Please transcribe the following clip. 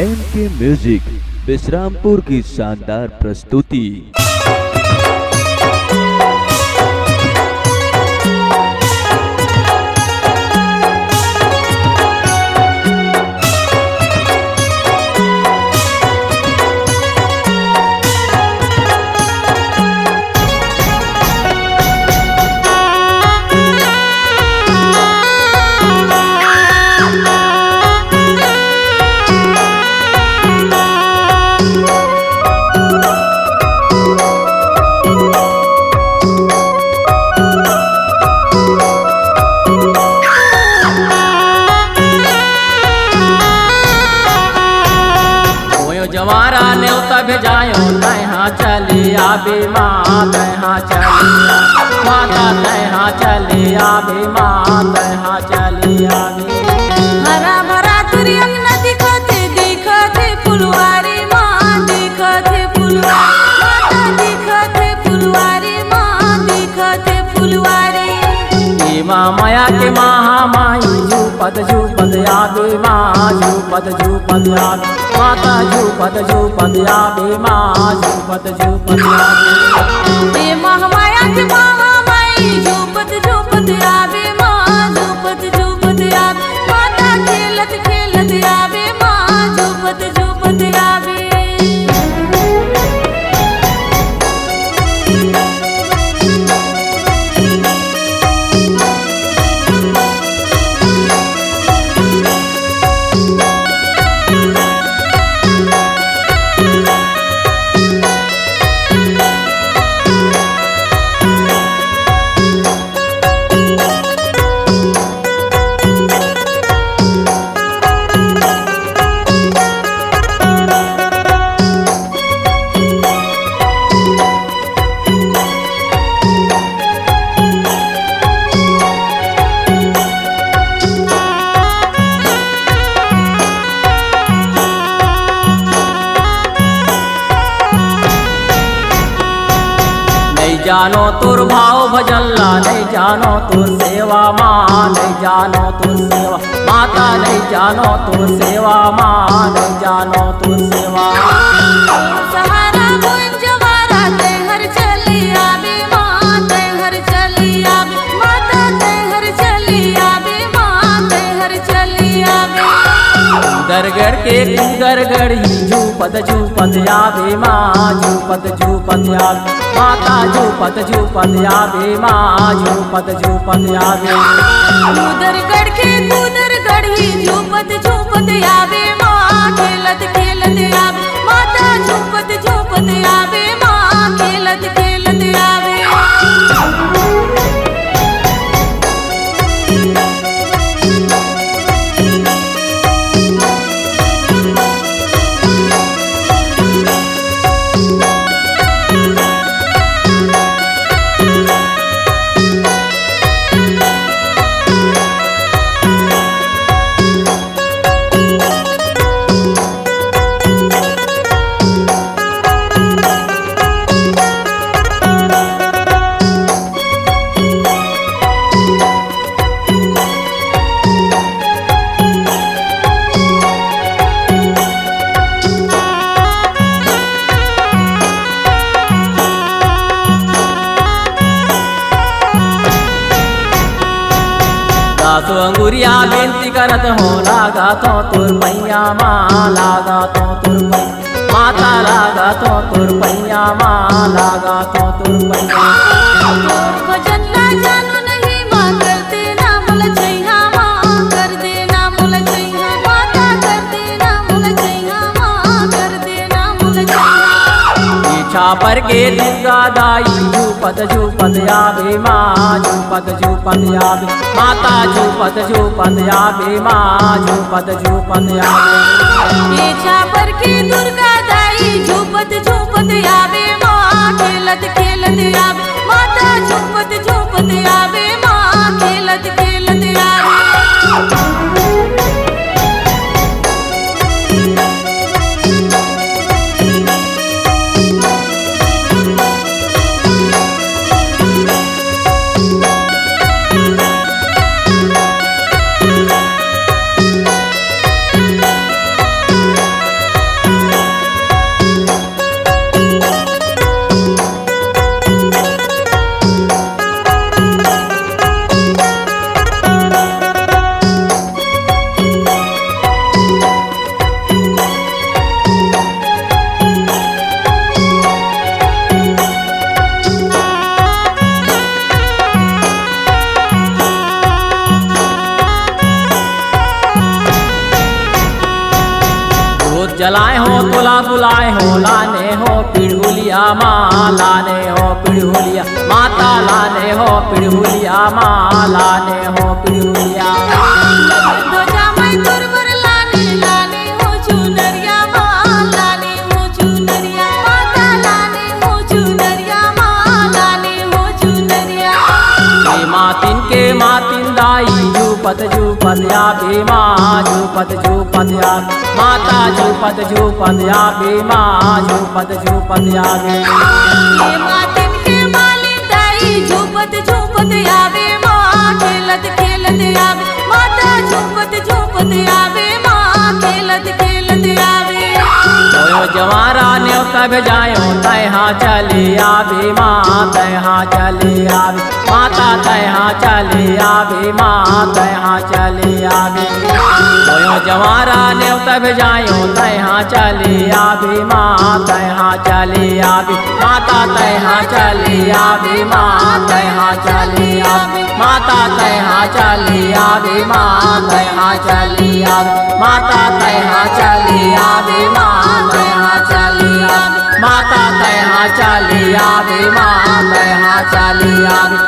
MK music Vishrampur की शानदार प्रस्तुति। जवारा न्योता भेजायो तहाँ चली आबे माँ तहाँ चली माता तहाँ चली आबे माँ तहाँ चली आबे। हरा भरा तुरियम न दिखते फुलवारी माँ दिखते फुलवारी माता दिखते फुलवारी माँ दिखते फुलवारी। माँ माया के महामाई झूपत आबे माँ झूपत आबे माता झूपत आबे माँ झूपत आबे। ये महामाया के महामाई झूपत आबे माँ झूपत आबे माता खेलत आबे माँ झूपत आबे। जानो तुर भाव भजन ला नहीं जानो तुर सेवा माँ नहीं जानो तुर सेवा माता नहीं जानो तुर सेवा माँ नहीं जानो तुर सेवा। सहारा मोइन जवारा तेहर चली आबे माँ तेहर चली आबे माता तेहर चली आबे माँ तेहर चली आबे। गरगड़ के गरगड़ ही झूपत आबे माँ झूपत आबे माता झूपत आबे माँ झूपत आबे। कूदरगढ़ के कूदरगढ़ ही झूपत आबे माँ खेलत आबे माता झूपत आबे माँ खेलत आबे। तो अंगुरिया बेनती करत हो लागा तो तुर पैया माँ लागा तो तुर पैया माता लागा तो तुर पैया माँ लागा तो तुर पैया। भजन ना जानो नहीं माँ कर देना मुल छैया माँ कर देना मुल छैया माता कर देना मुल छैया माँ कर देना मुल छैया। इच्छा पर के दुर्गा दाई झूपत आबे माँ झूपत आबे माता झूपत आबे माँ झूपत आबे। इच्छा पर के दुर्गा दाई झूपत आबे माँ खेलत आबे माता झूपत आबे माँ खेलत आबे। जलाए हो तोला बुलाए हो लाने हो पिढ़ुलिया माँ लाने हो पिढ़ुलिया माता लाने हो पिढ़ुलिया माँ लाने हो पिढ़ुलिया ध्वजा मैं तुरवर लाने लाने हो चुनरिया माँ लाने हो चुनरिया माता लाने हो चुनरिया माँ लाने हो चुनरिया मातिन दाई झूपत या भीमा झूपत या माता झूपत या भीमा झूपत या ये मातिन के माली दाई झूपत आवे माँ खेलत आवे माता झूपत आवे माँ खेलत आवे जवारा न्योता भेजायो तैहा चले आवे माँ तैहा चले आवे माता तैहा चले आवे माँ तैहा चले आवे जवारा न्योता भेजायो तैहा चले आवे माँ तैहा चले आवे माता तैहा चले आवे माँ तैहा चले आवे माता तैहा चले आवे माँ तैहा चले आवे माता तैहा चले आवे माँ तैहा चले आवे माता तैहा चले आवे माँ तैहा चले आवे